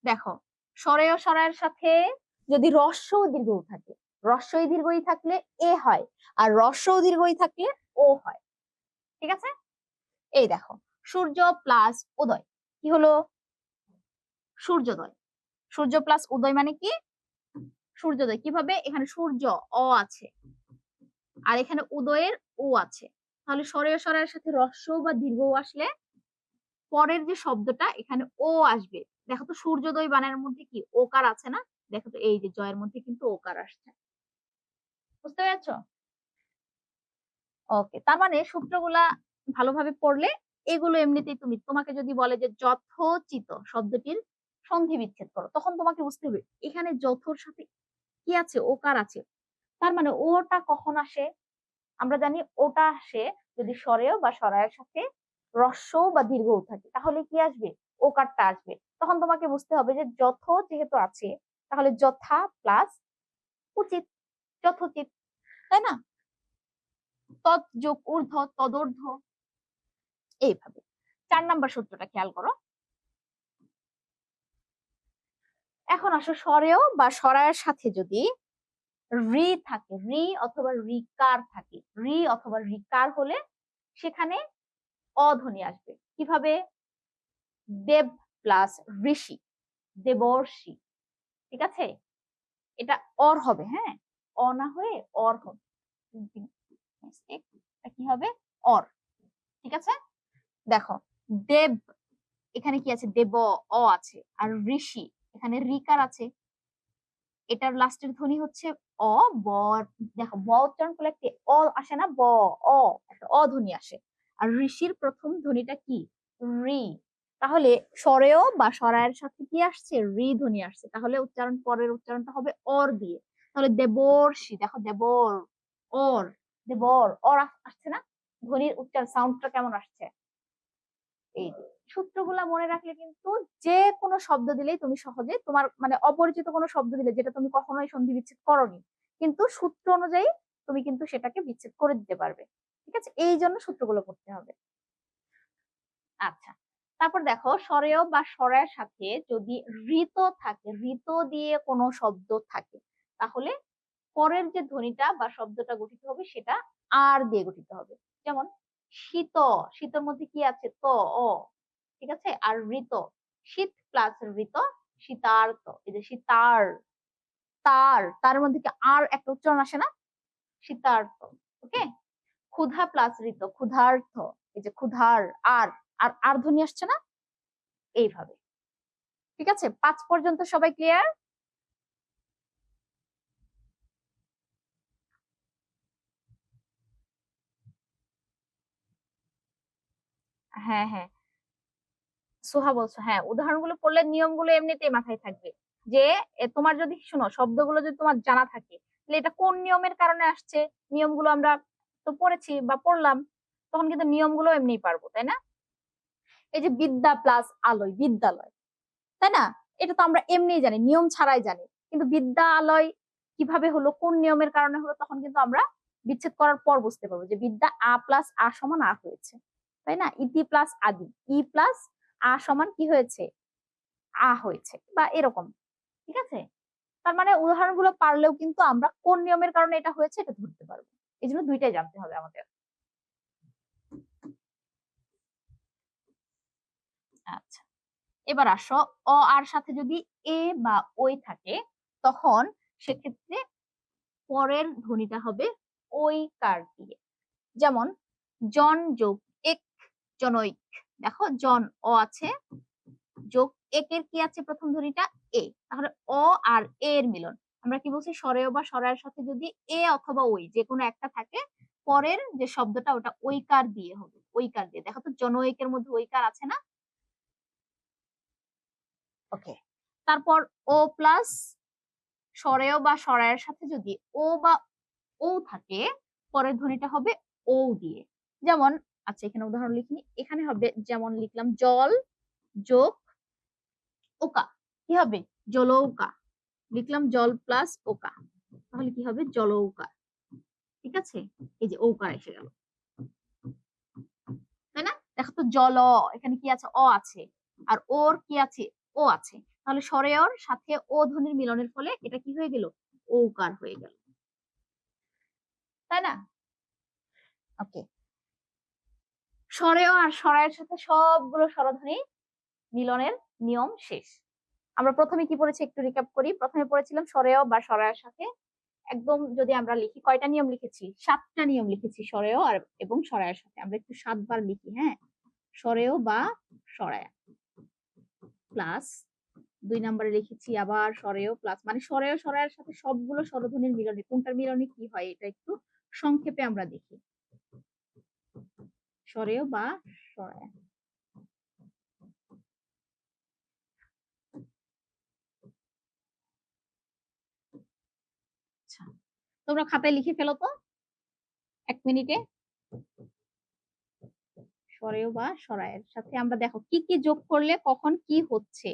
দেখো, স্বরেয় স্বরায়ের সাথে যদি রস্ব ও দীর্ঘ থাকে, রস্বই দীর্ঘই থাকলে এ হয়, আর রস্ব ও দীর্ঘই থাকলে ও হয়, ঠিক আছে? এই দেখো, সূর্য প্লাস উদয়, কি হলো? সূর্যোদয়। সূর্য প্লাস উদয় মানে কি? সূর্যোদয়। কিভাবে? এখানে সূর্য অ আছে, আর এখানে উদয়ের ও আছে। তাহলে স্বরেয় স্বরায়ের সাথে রস্ব বা দীর্ঘ আসলে পরের যে শব্দটা এখানে ও আসবে। দেখো তো সূর্যোদয় বানানের মধ্যে কি ওকার আছে না? দেখো তো এই যে জয়ের মধ্যে কিন্তু ওকার আসছে, বুঝতে পেরেছো? ওকে, তার মানে সূত্রগুলা ভালোভাবে পড়লে এগুলো এমনিতেই, তুমি, তোমাকে যদি বলে যে যথোচিত শব্দটির সন্ধি বিচ্ছেদ করো, তখন তোমাকে বুঝতে হবে এখানে যথোর সাথে কি আছে? ওকার আছে। তার মানে ওটা কখন আসে? আমরা জানি ওটা আসে যদি স্বরেয় বা স্বরায়ের সাথে রস্ব বা দীর্ঘ থাকে, তাহলে কি আসবে? ওকারটা আসবে। তখন তোমাকে বুঝতে হবে যে যথ যেহেতু আছে, তাহলে যথা প্লাস উচিত, যথোচিত, তাই না? তৎ যোগ ঊর্ধ্ব, তদূর্ধ্ব, এইভাবে। 4 নাম্বার সূত্রটা খেয়াল করো। এখন আসো, স্বরেয় বা স্বরায়ের সাথে যদি রি থাকে, রি অথবা রিকার থাকে, রি অথবা রিকার হলে সেখানে অধ্বনি আসবে। কিভাবে? দেব প্লাস ঋষি, দেবর্ষি, ঠিক আছে? এটা অর হবে, হ্যাঁ, অ না হয়ে অর হবে। কি হবে? অর, ঠিক আছে? দেখো, দেব এখানে কি আছে? দেব, অ আছে। আর ঋষি এখানে রিকার আছে, এটার লাস্টের ধ্বনি হচ্ছে অ, ব। দেখো ব উচ্চারণ করলে একটি অ আসে না? ব, অ, একটা অ ধ্বনি আসে। আর ঋষির প্রথম ধ্বনিটা কি? রি। তাহলে স্বরেয় বা স্বরায়ের সাথে কি আসছে? রি ধ্বনি আসছে, তাহলে উচ্চারণ, পরের উচ্চারণটা হবে অর দিয়ে। তাহলে দেবর্ষি, দেখো দেবর, অর, দেবর, অর আসছে না? ধ্বনির উচ্চারণ, সাউন্ডটা কেমন আসছে? এই সূত্রগুলা মনে রাখলে কিন্তু যে কোনো শব্দ দিলেই তুমি সহজে, তোমার মানে অপরিচিত কোনো শব্দ দিলে যেটা তুমি কখনোই সন্ধি বিচ্ছেদ করোনি, কিন্তু সূত্র অনুযায়ী তুমি কিন্তু সেটাকে বিচ্ছেদ করে দিতে পারবে, ঠিক আছে? এই জন্য সূত্রগুলো পড়তে হবে। আচ্ছা, তারপর দেখো, স্বরেয় বা স্বরের সাথে যদি ঋত থাকে, ঋত দিয়ে কোনো শব্দ থাকে, তাহলে পরের যে ধ্বনিটা বা শব্দটা গঠিত হবে সেটা আর দিয়ে গঠিত হবে। যেমন শীত, শীতের মধ্যে কি আছে? ত, অ, ঠিক আছে? আর ঋত, শীত প্লাস ঋত, শীতার্ত। এই যে শীতার, তার, তার মধ্যে কি আর একটা উচ্চারণ আসে না? শীতার্ত, ওকে? ক্ষুধা প্লাস ঋত, ক্ষুধার্থ। এই যে ক্ষুধার, আর আর আর ধ্বনি আসছে না? এইভাবে, ঠিক আছে? 5 পর্যন্ত সবাই ক্লিয়ার? হ্যাঁ, হ্যাঁ, সোহা বলছো, হ্যাঁ, উদাহরণগুলো পড়লে নিয়মগুলো এমনিতেই মাথায় থাকবে। যে তোমার যদি, শোনো, শব্দগুলো যদি তোমার জানা থাকে, তাহলে এটা কোন নিয়মের কারণে আসছে? নিয়মগুলো আমরা তো পড়েছি বা পড়লাম, তখন কিন্তু নিয়মগুলো এমনিই পারবো, তাই না? এই যে বিদ্যা প্লাস আলয়, বিদ্যালয়, তাই না? এটা তো আমরা এমনিই জানি, নিয়ম ছাড়াই জানি। কিন্তু বিদ্যা আলয় কিভাবে হলো, কোন নিয়মের কারণে হলো, তখন কিন্তু আমরা বিচ্ছেদ করার পর বুঝতে পারবো যে বিদ্যা আ প্লাস আ সমান আ হয়েছে, তাই না? ইতি প্লাস আদি, ই প্লাস আ সমান কি হয়েছে? আ হয়েছে, বা এরকম। ঠিক আছে? তার মানে উদাহরণগুলো পারলেও কিন্তু আমরা কোন নিয়মের কারণে এটা হয়েছে এটা ধরতে পারবো। এই জন্য দুইটাই জানতে হবে আমাদের। আচ্ছা, এবার আসো, অ আর সাথে যদি এ বা ওই থাকে, তখন সেক্ষেত্রে পরের ধ্বনিটা হবে ওই কার দিয়ে। যেমন জন যোগ এক, জনৈক। দেখো জন অ আছে, যোগ একের কি আছে প্রথম ধ্বনিটা এ, তাহলে অ আর এ এর মিলন। আমরা কি বলছি, স্বরেয় বা স্বরায়ের সাথে যদি এ অথবা ওই যে কোনো একটা থাকে, পরের যে শব্দটা ওটা ঐকার দিয়ে হবে, ঐকার দিয়ে। দেখো তো জনৈকের মধ্যে ঐকার আছে না? ওকে। তারপর ও প্লাস স্বরেয় বা স্বরায়ের সাথে যদি ও বা ও থাকে, পরের ধ্বনিটা হবে ও দিয়ে। যেমন, আচ্ছা এখানে উদাহরণ লিখিনি, এখানে হবে যেমন লিখলাম জল যোগ ওকা, কি হবে? জলৌকা। লিখলাম জল প্লাস ওকা, তাহলে কি হবে? জলৌকা। ঠিক আছে? এই যে ওকার এসে গেল, তাই না? দেখো তো জল, এখানে কি আছে? অ আছে, আর ওর কি আছে? ও আছে। তাহলে স্বরেয়র সাথে ও ধ্বনির মিলনের ফলে এটা কি হয়ে গেল? ওকার হয়ে গেল, তাই না? ওকে। স্বরেয় আর স্বরায়ের সাথে সবগুলো স্বরধ্বনি মিলনের নিয়ম শেষ। আমরা প্রথমে কি পড়েছি একটু রিক্যাপ করি। প্রথমে পড়েছিলাম স্বরেয় বা স্বরায়ের সাথে একদম যদি আমরা লিখি, কয়টা নিয়ম লিখেছি? 7টা নিয়ম লিখেছি স্বরেয় আর এবং স্বরায়ের সাথে। আমরা একটু 7 বার লিখি, হ্যাঁ। স্বরেয় বা স্বরায়া প্লাস 2 নম্বরে লিখেছি আবার স্বরেয় প্লাস, মানে স্বরেয় স্বরায়ের সাথে সবগুলো স্বরধ্বনির মিলনে, কোনটার মিলনে কি হয় এটা একটু সংক্ষেপে আমরা দেখি। স্বরেয় বা স্বরায়া, আচ্ছা তোমরা খাতায় লিখে ফেলো তো 1 মিনিটে। স্বরেয় বা স্বরায়ের সাথে আমরা দেখো কি কি যোগ করলে কখন কি হচ্ছে।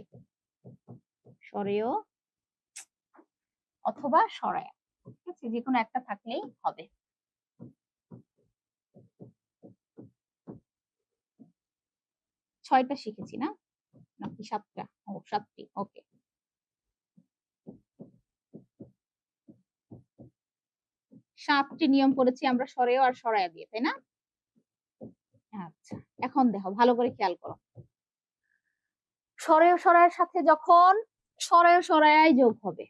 স্বরেয় অথবা স্বরায়া, ঠিক আছে, যে কোনো একটা থাকলেই হবে। 6টা শিখেছি না, নাকি 7টা? ও 7টি, ওকে। 7টি নিয়ম করেছি আমরা স্বরেয় আর স্বরায়া দিয়ে, তাই না? আচ্ছা, এখন দেখো ভালো করে খেয়াল করো। স্বরেয় স্বরায়ের সাথে যখন স্বরেয় স্বরায়ায় যোগ হবে,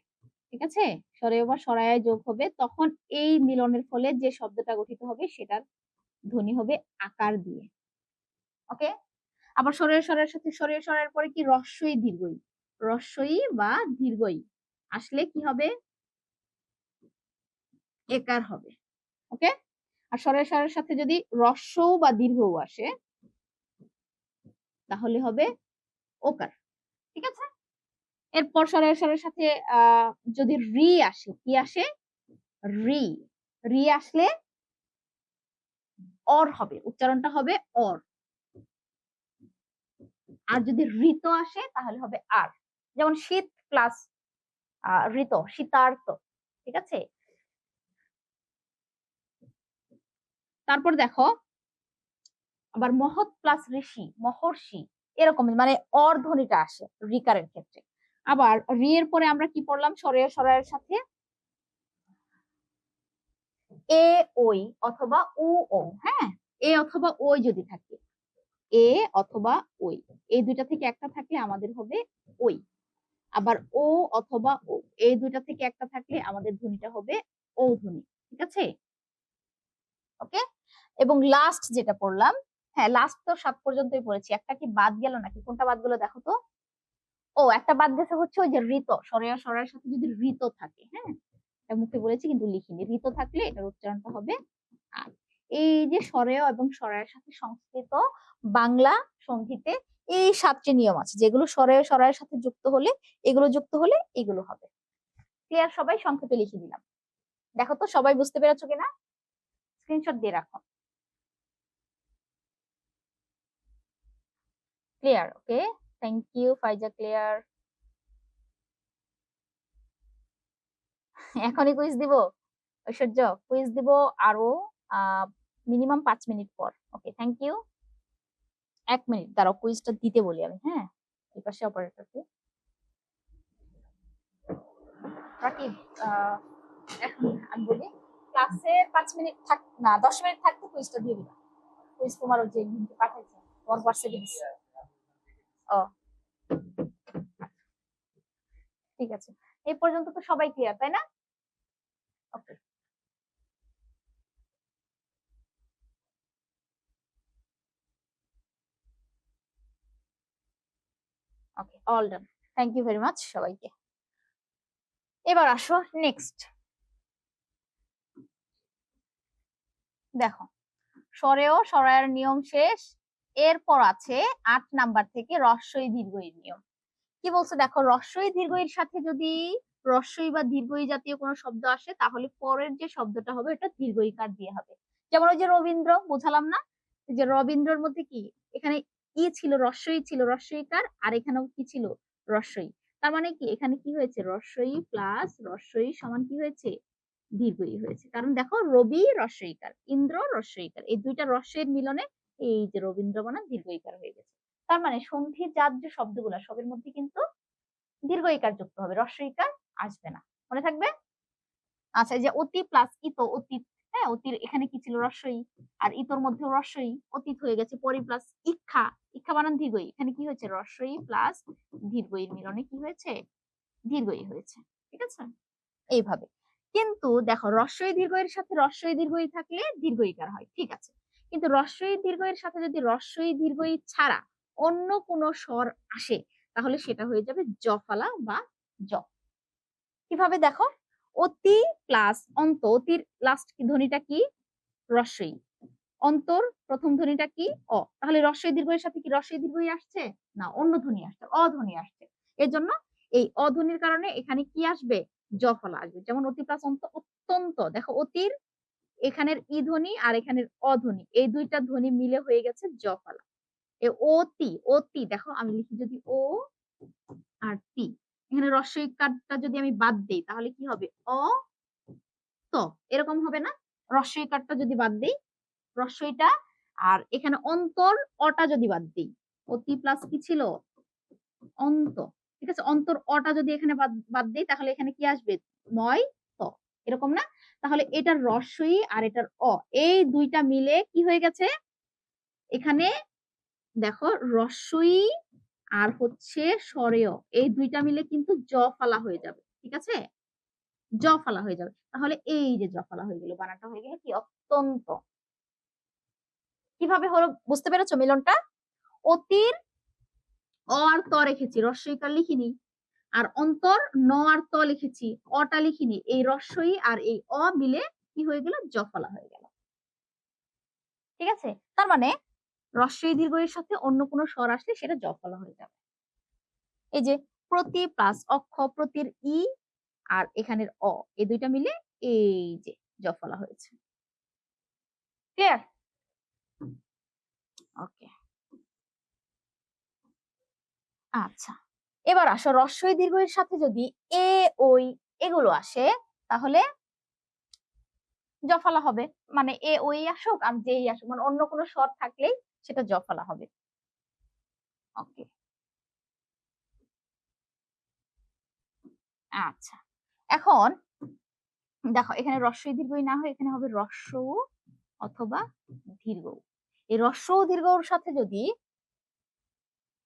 ঠিক আছে, স্বরেয় বা স্বরায়ায় যোগ হবে, তখন এই মিলনের ফলে যে শব্দটা গঠিত হবে সেটার ধ্বনি হবে আকার দিয়ে। ওকে। আবার স্বরেয় স্বরায়ের সাথে স্বরেয় স্বরায়ের পরে কি রস্বই দীর্ঘই, রস্বই বা দীর্ঘই আসলে কি হবে? একার হবে। ওকে। আর স্বরেয় স্বরের সাথে যদি রস্য বা দীর্ঘও আসে তাহলে হবে ওকার। ঠিক আছে। এরপর স্বরের স্বরের সাথে যদি রি আসে, কি আসে? রি। রি আসলে অর হবে, উচ্চারণটা হবে অর। আর যদি ঋত আসে তাহলে হবে আর। যেমন শীত প্লাস ঋত, শীতার্ত। ঠিক আছে। তারপর দেখো আবার মহৎ প্লাস ঋষি, মহর্ষি, এরকম মানে অর ধ্বনিটা আসে রিকারের ক্ষেত্রে। আবার রি এর পরে আমরা কি পড়লাম? স্বরেয় স্বরায়ের সাথে এ ওই অথবা উ ও, হ্যাঁ, এ অথবা ওই যদি থাকে, এ অথবা ওই, এই দুইটা থেকে একটা থাকলে আমাদের হবে ওই। আবার ও অথবা ও, এই দুইটা থেকে একটা থাকলে আমাদের ধ্বনিটা হবে ও ধ্বনি। ঠিক আছে। ওকে। এবং লাস্ট যেটা পড়লাম, হ্যাঁ লাস্ট তো 7 পর্যন্তই পড়েছি, একটা কি বাদ গেল নাকি? কোনটা বাদ গেল দেখো তো। ও একটা বাদ গেছে, হচ্ছে ওই যে ঋত, স্বরেয় স্বরের সাথে যদি ঋত থাকে, হ্যাঁ, এটা মুখে বলেছি কিন্তু লিখিনি, ঋত থাকলে এটার উচ্চারণটা হবে আর। এই যে স্বরেয় এবং স্বরায়ের সাথে সংস্কৃত বাংলা সঙ্গীতে এই 7টি নিয়ম আছে, যেগুলো স্বরেয় স্বরায়ের সাথে যুক্ত হলে, এগুলো যুক্ত হলে এগুলো হবে। ক্লিয়ার সবাই? সংক্ষেপে লিখে দিলাম। দেখো তো সবাই বুঝতে পেরেছো কিনা, স্ক্রিনশট দিয়ে রাখো। Clear? Okay, thank you Faiza, clear. এখনই কুইজ দিব ঐশ্বর্য? কুইজ দিব আরো মিনিমাম 5 মিনিট পর। ওকে, থ্যাংক ইউ। 1 মিনিট দাঁড়াও, কুইজটা দিতে বলি আমি। হ্যাঁ, এই পাশে অপারেটরকে রাকিব, এখন আমি বলি ক্লাসে 5 মিনিট থাক না, 10 মিনিট থাকতে কুইজটা দিয়ে দিবা। কুইজ তোমার ওই যে লিংকে পাঠাইছে তোমার হোয়াটসঅ্যাপে দিচ্ছে। ও ঠিক আছে, এই পর্যন্ত তো সবাই ক্লিয়ার তাই না? Okay okay, all done. Thank you very much সবাইকে। এবার আসো নেক্সট। দেখো, স্বরেও সরায়ের নিয়ম শেষ, এরপর আছে 8 নাম্বার থেকে রস্বই দীর্ঘইর নিয়ম। কি বলছে দেখো, রস্বই দীর্ঘইর সাথে যদি রস্বই বা দীর্ঘই জাতীয় কোনো শব্দ আসে তাহলে পরের যে শব্দটা হবে এটা দীর্ঘইকার দিয়ে হবে। যেমন ওই যে রবীন্দ্র, বুঝালাম না যে রবীন্দ্রর মধ্যে কি এখানে ই ছিল, রস্বই ছিল, রস্বইকার, আর এখানেও কি ছিল, রস্বই। তার মানে কি এখানে কি হয়েছে, রস্বই প্লাস রস্বই সমান কি হয়েছে, দীর্ঘই হয়েছে। কারণ দেখো রবি রস্বইকার, ইন্দ্র রস্বইকার, এই দুইটা রস্যের মিলনে এই যে রবীন্দ্র বানান দীর্ঘইকার হয়ে গেছে। তার মানে সন্ধি জাত যে শব্দগুলো সবের মধ্যে কিন্তু দীর্ঘইকার যুক্ত হবে, রস্বইকার আসবে না, মনে থাকবে। আচ্ছা, এই যে অতি প্লাস ইত, অতীত। হ্যাঁ, অতির এখানে কি ছিল, রস্বই, আর ইতর মধ্যে রস্বই, অতীত হয়ে গেছে। পরি প্লাস ইক্ষা, ইক্ষা বানান দীর্ঘই, এখানে কি হয়েছে, রস্বই প্লাস দীর্ঘইর মিলনে কি হয়েছে, দীর্ঘই হয়েছে। ঠিক আছে, এইভাবে। কিন্তু দেখো রস্বই দীর্ঘইয়ের সাথে রস্বই দীর্ঘই থাকলে দীর্ঘইকার হয়, ঠিক আছে। কিন্তু রস্বই দীর্ঘইয়ের সাথে যদি রস্বই দীর্ঘই ছাড়া অন্য কোনো স্বর আসে তাহলে সেটা হয়ে যাবে জফলা বা জ। কিভাবে দেখো, অতি প্লাস অন্ত, অতির লাস্ট ধ্বনিটা কি, রস্বই, অন্তর প্রথম ধ্বনিটা কি, অ, তাহলে রস্বই দীর্ঘের সাথে কি রস্বই দীর্ঘই আসছে না, অন্য ধ্বনি আসছে, অধ্বনি আসছে। এর জন্য এই অধ্বনির কারণে এখানে কি আসবে, জফলা আসবে। যেমন অতি প্লাস অন্ত, অত্যন্ত, দেখো অতির এখানের ই ধ্বনি আর এখানের অধ্বনি, এই দুইটা ধ্বনি মিলে হয়ে গেছে জফলা। এ অতি, অতি দেখো আমি লিখি যদি ও আর তি, এখানে রস্বই কারটা যদি আমি বাদ দিই তাহলে কি হবে, অ ত, এরকম হবে না। রস্বই কারটা যদি বাদ দিই রস্বইটা, আর এখানে অন্তর অটা যদি বাদ দিই, অতি প্লাস কি ছিল, অন্ত। ঠিক আছে, অন্তর অটা যদি এখানে বাদ দিই তাহলে এখানে কি আসবে, ময় ত, এরকম না। তাহলে এটার রস্বই আর এটার অ, এই দুইটা মিলে কি হয়ে গেছে, এখানে দেখো রস্বই আর হচ্ছে স্বরেয়, এই দুইটা মিলে কিন্তু জ ফালা হয়ে যাবে। ঠিক আছে, জ ফালা হয়ে যাবে। তাহলে এই যে জ ফালা হয়ে গেল, বানানটা হয়ে গেল কি, অত্যন্ত। কিভাবে হলো বুঝতে পেরেছো মিলনটা? অতির অ আর ত রেখেছি, রস্বইকার লিখিনি, আর অন্তর ন আর ত লিখেছি, অটা লিখিনি, এই রস্বই আর এই অ মিলে কি হয়ে গেল, জফলা হয়ে গেল। ঠিক আছে, তার মানে রস্বই দীর্ঘের সাথে অন্য কোনো স্বর আসলে সেটা জফলা হয়ে যাবে। এই যে প্রতি প্লাস অক্ষ, প্রতির ই আর এখানের অ, এই দুইটা মিলে এই যে জফলা হয়েছে। ক্লিয়ার? ওকে, আচ্ছা। এবার আসো রস্বই দীর্ঘের সাথে যদি এ ওই এগুলো আসে তাহলে জফলা হবে। মানে এ ওই আসুক আর যেই আসুক, মানে অন্য কোনো স্বর থাকলেই সেটা জফলা হবে। ওকে, আচ্ছা। এখন দেখো এখানে রস্বই দীর্ঘই না হয় এখানে হবে রস্ব অথবা দীর্ঘ। এই রস্ব দীর্ঘর সাথে যদি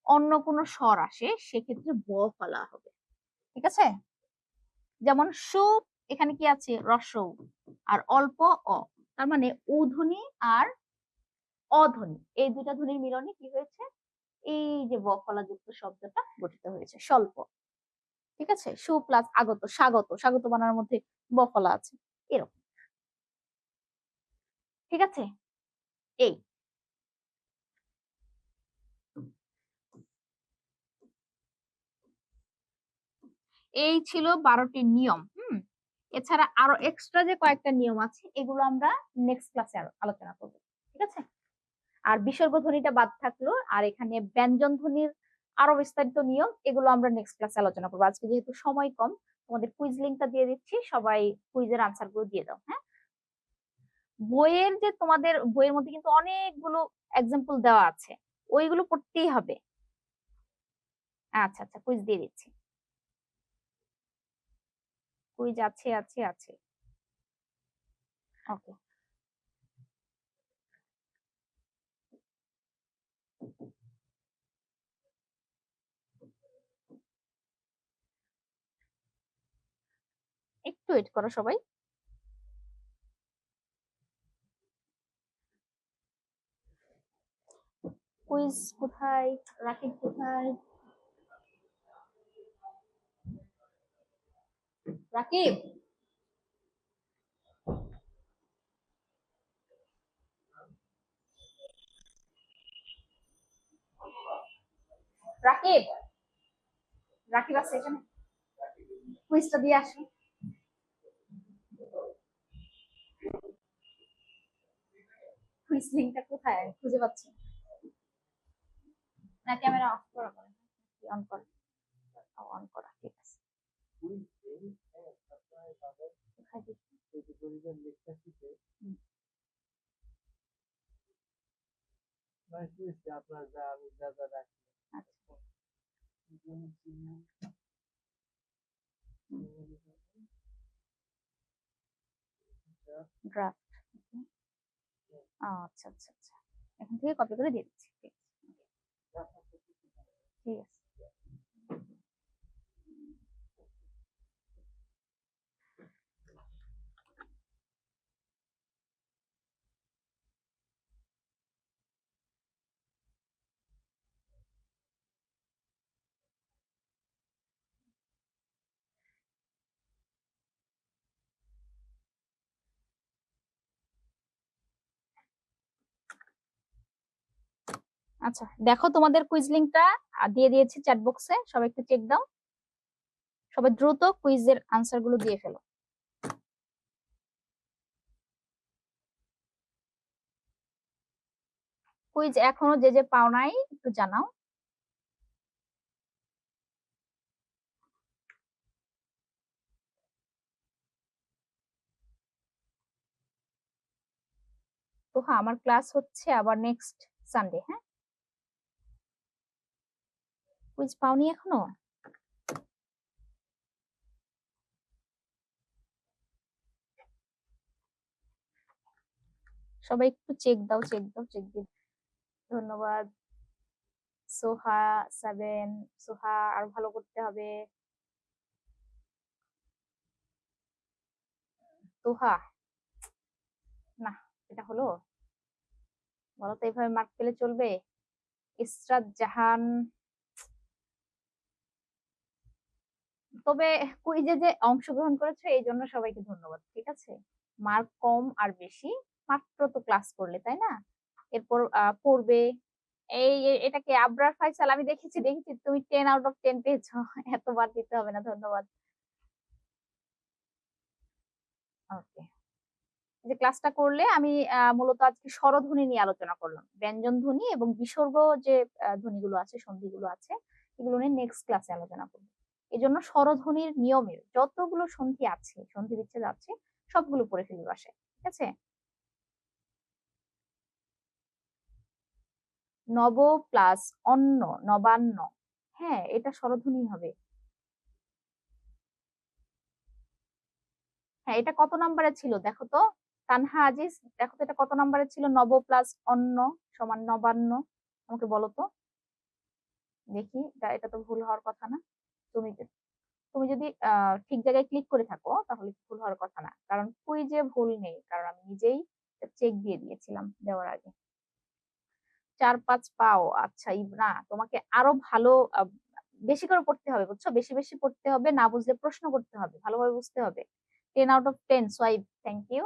অন্য কোনো স্বর আসে সেক্ষেত্রে ব ফলা হবে। ঠিক আছে, যেমন সু, এখানে কি আছে, রস্ব আর অল্প অ, তার মানে উধ্বনি আর অধ্বনি, এই দুইটা ধ্বনির মিলনে কি হয়েছে, এই যে ব ফলা যুক্ত শব্দটা গঠিত হয়েছে, স্বল্প। ঠিক আছে, সু প্লাস আগত, স্বাগত, স্বাগত বানানোর মধ্যে ব ফলা আছে, এরকম। ঠিক আছে, এই এই ছিল 12টি নিয়ম। এছাড়া আরো এক্সট্রা যে কয়েকটা নিয়ম আছে এগুলো আমরা নেক্সট ক্লাসে আলোচনা করব, ঠিক আছে? আর বিসর্গ ধ্বনিটা বাদ থাকলো, আর এখানে ব্যঞ্জন ধ্বনির আরো বিস্তারিত নিয়ম, এগুলো আমরা নেক্সট ক্লাসে আলোচনা করবো। আজকে যেহেতু সময় কম, তোমাদের কুইজ লিঙ্কটা দিয়ে দিচ্ছি, সবাই কুইজের আনসার গুলো দিয়ে দাও। হ্যাঁ, বইয়ের যে তোমাদের বইয়ের মধ্যে কিন্তু অনেকগুলো এক্সাম্পল দেওয়া আছে, ওইগুলো পড়তেই হবে। আচ্ছা আচ্ছা, কুইজ দিয়ে দিচ্ছি। কুইজ আছে আছে আছে, ওকে। একটু ওয়েট করো সবাই। কুইজ কোথায়, রাকিব কোথায়? রাকিব, রাকিব, রাকিব আছে এখানে? কুইজটা দিয়ে আসো। কুইজ লিঙ্কটা কোথায়, আমি খুঁজে পাচ্ছি না। না, ক্যামেরা অফ করা, করে অন করা, অন করা, ঠিক আছে। কোথায় দেখি? হুম, আচ্ছা। ড্রাফট, আচ্ছা আচ্ছা আচ্ছা, এখান থেকে কপি করে দিয়ে দিচ্ছি, ঠিক আছে, ঠিক আছে। আচ্ছা, দেখো তোমাদের কুইজ লিঙ্কটা দিয়ে দিয়েছি চ্যাট বক্সে, সবাই একটু চেক দাও। সবাই দ্রুত কুইজের আনসার গুলো দিয়ে ফেলো। কুইজ এখনো যে যে পাও নাই একটু জানাও। তো হ্যাঁ, আমার ক্লাস হচ্ছে আবার নেক্সট সানডে। হ্যাঁ, কুইজ পাওনি এখনো? সবাই একটু চেক দাও, চেক দাও, চেক দিও। ধন্যবাদ। সোহা 7, সোহা আর ভালো করতে হবে। তোহা, না, এটা হলো? বলো তো, এইভাবে মার্ক পেলে চলবে? ইসরাত জাহান, তবে কুইজে যে অংশগ্রহণ করেছো এই জন্য সবাইকে ধন্যবাদ, ঠিক আছে? মার্ক কম আর বেশি, মাত্র তো ক্লাস করলে, তাই না? এরপর পড়বে। এটাকে আবরার ফাইসাল, আমি দেখেছি দেখেছি, তুমি 10 আউট অফ 10 পেয়েছো। এতবার দিতে হবে না, ধন্যবাদ। ওকে, যে ক্লাসটা করলে আমি মূলত আজকে স্বরধ্বনি নিয়ে আলোচনা করলাম, ব্যঞ্জন ধ্বনি এবং বিসর্গ যে ধ্বনিগুলো আছে, সন্ধিগুলো আছে, এগুলো নিয়ে নেক্সট ক্লাসে আলোচনা করবো। এই জন্য স্বরধ্বনির নিয়মের যতগুলো সন্ধি আছে, সন্ধি বিচ্ছেদ আছে, সবগুলো পড়ে ফেলবে বাসায়, ঠিক আছে? নব প্লাস অন্ন, নবান্ন। হ্যাঁ, এটা স্বরধ্বনি হবে। হ্যাঁ, এটা কত নম্বরে ছিল দেখো তো, তানহা আজিজ, দেখো তো এটা কত নম্বরে ছিল? নব প্লাস অন্ন সমান নবান্ন, আমাকে বলো তো দেখি। এটা তো ভুল হওয়ার কথা না। তুমি তুমি যদি ঠিক জায়গায় ক্লিক করে থাকো তাহলে ভুল হওয়ার কথা না, কারণ কুইজে ভুল নেই, কারণ আমি নিজেই চেক দিয়ে দিয়েছিলাম দেওয়ার আগে। 4-5 পাও, আচ্ছা ইবনা, তোমাকে আরো ভালো বেশি করে পড়তে হবে, বুঝছো? বেশি বেশি পড়তে হবে, না বুঝলে প্রশ্ন করতে হবে, ভালোভাবে বুঝতে হবে। 10 out of 10 Shoaib, thank you.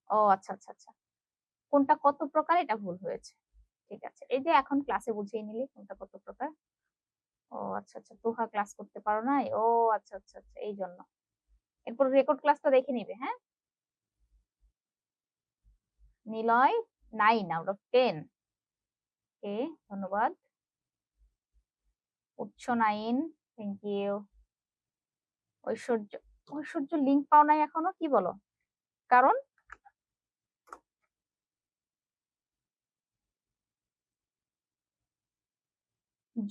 ও আচ্ছা আচ্ছা আচ্ছা, কোনটা কত প্রকার এটা ভুল হয়েছে, ঠিক আছে। এই যে এখন ক্লাসে বুঝিয়ে নিলি কোনটা কত প্রকার। ও আচ্ছা আচ্ছা, তোহা ক্লাস করতে পারো নাই। ও আচ্ছা আচ্ছা আচ্ছা, এই জন্য। এরপর রেকর্ড ক্লাসটা দেখে নিবে, হ্যাঁ। Niloy 9 out of 10। ওকে, ধন্যবাদ। Utsa 9, thank you. Aishwarya, Aishwarya link পাও নাই এখনো, কি বলো? কারণ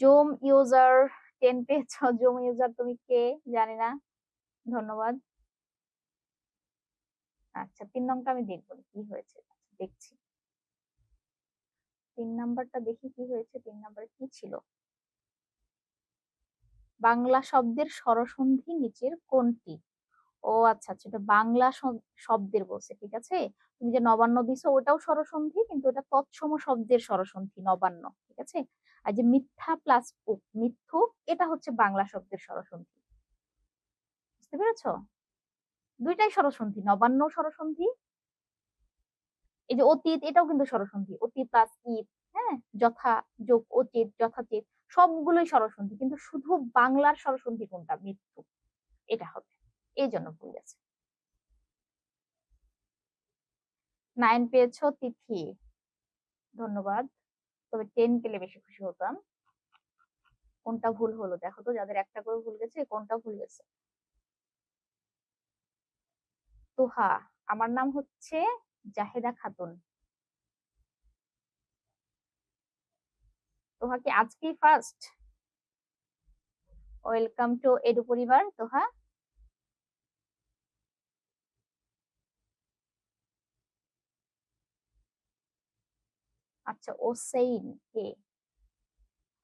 জুম ইউজার 10 পেয়েছ। জুম ইউজার তুমি কে জানি না, ধন্যবাদ। আচ্ছা, 3 নংটা আমি দেখবো কি হয়েছে, দেখছি। 3 নাম্বারটা দেখি কি হয়েছে। 3 নাম্বারে কি ছিল? বাংলা শব্দের স্বরসন্ধি নিচের কোনটি? ও আচ্ছা আচ্ছা, এটা বাংলা শব্দের বলছে, ঠিক আছে। তুমি যে নবান্ন দিছো ওটাও স্বরসন্ধি, কিন্তু ওটা তৎসম শব্দের স্বরসন্ধি নবান্ন, ঠিক আছে। আর যে মিথ্যা প্লাস মিথ্যু, এটা হচ্ছে বাংলা শব্দের স্বরসন্ধি। বুঝতে পেরেছো? দুইটাই স্বরসন্ধি, নবান্ন স্বরসন্ধি। এই যে অতীত, এটাও কিন্তু স্বরসন্ধি, অতি প্লাস ঈদ, হ্যাঁ, যথা যোগ অতীত, যথাচিত, সবগুলোই স্বরসন্ধি, কিন্তু শুধু বাংলার স্বরসন্ধি কোনটা? মৃত্যু, এটা হবে, এই জন্য ভুল গেছে। 9 পেয়েছো তিথি, ধন্যবাদ। তবে 10 পেলে বেশি খুশি হতাম। কোনটা ভুল হলো দেখো তো, যাদের একটা করে ভুল গেছে কোনটা ভুল গেছে। তোহা, আমার নাম হচ্ছে জাহেদা খাতুন। তোহা কি আজকেই ফার্স্ট? ওয়েলকাম টু এডু পরিবার তোহা। আচ্ছা, ওসেইন কে?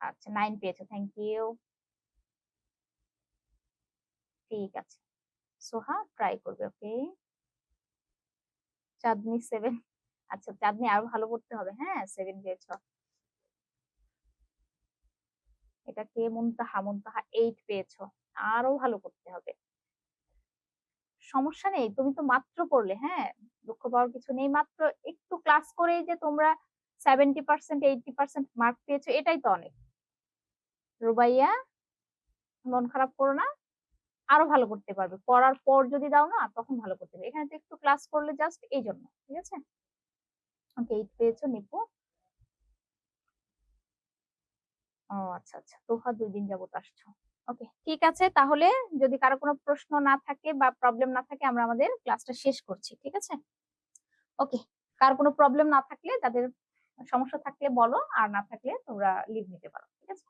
আচ্ছা, 9 পেয়েছো, থ্যাংক ইউ। ঠিক আছে, সোহা ট্রাই করবে, ওকে। চাঁদনি 7, আচ্ছা চাঁদনি আরো ভালো করতে হবে, হ্যাঁ। 7 পেয়েছো। এটা কে? মুনতাহা, মুনতাহা 8 পেয়েছো, আরো ভালো করতে হবে। সমস্যা নেই, তুমি তো মাত্র পড়লে, হ্যাঁ। দুঃখ পাওয়ার কিছু নেই, মাত্র একটু ক্লাস করেই যে তোমরা 70% 80% মার্ক পেয়েছো, এটাই তো অনেক। রুবাইয়া, মন খারাপ করো না, আরো ভালো করতে পারবে। পড়ার পর যদি দাও না, তখন ভালো করতে পারবে। এখানে তো একটু ক্লাস করলে জাস্ট, এই জন্য, ঠিক আছে। ওকে, 8 পেয়েছো নিপু। ও আচ্ছা আচ্ছা, তোহা 2 দিন যাবত আসছো। ওকে, ঠিক আছে তাহলে। যদি কারো কোনো প্রশ্ন না থাকে বা প্রবলেম না থাকে, আমরা আমাদের ক্লাসটা শেষ করছি, ঠিক আছে। ওকে, কার কোনো প্রবলেম না থাকলে, তাদের সমস্যা থাকলে বলো, আর না থাকলে তোমরা লিভ নিতে পারো, ঠিক আছে।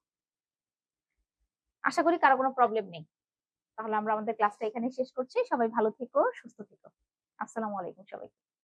আশা করি কারো কোনো প্রবলেম নেই। তাহলে আমরা আমাদের ক্লাসটা এখানে শেষ করছি। সবাই ভালো থেকো, সুস্থ থেকো। আসসালামু আলাইকুম সবাই।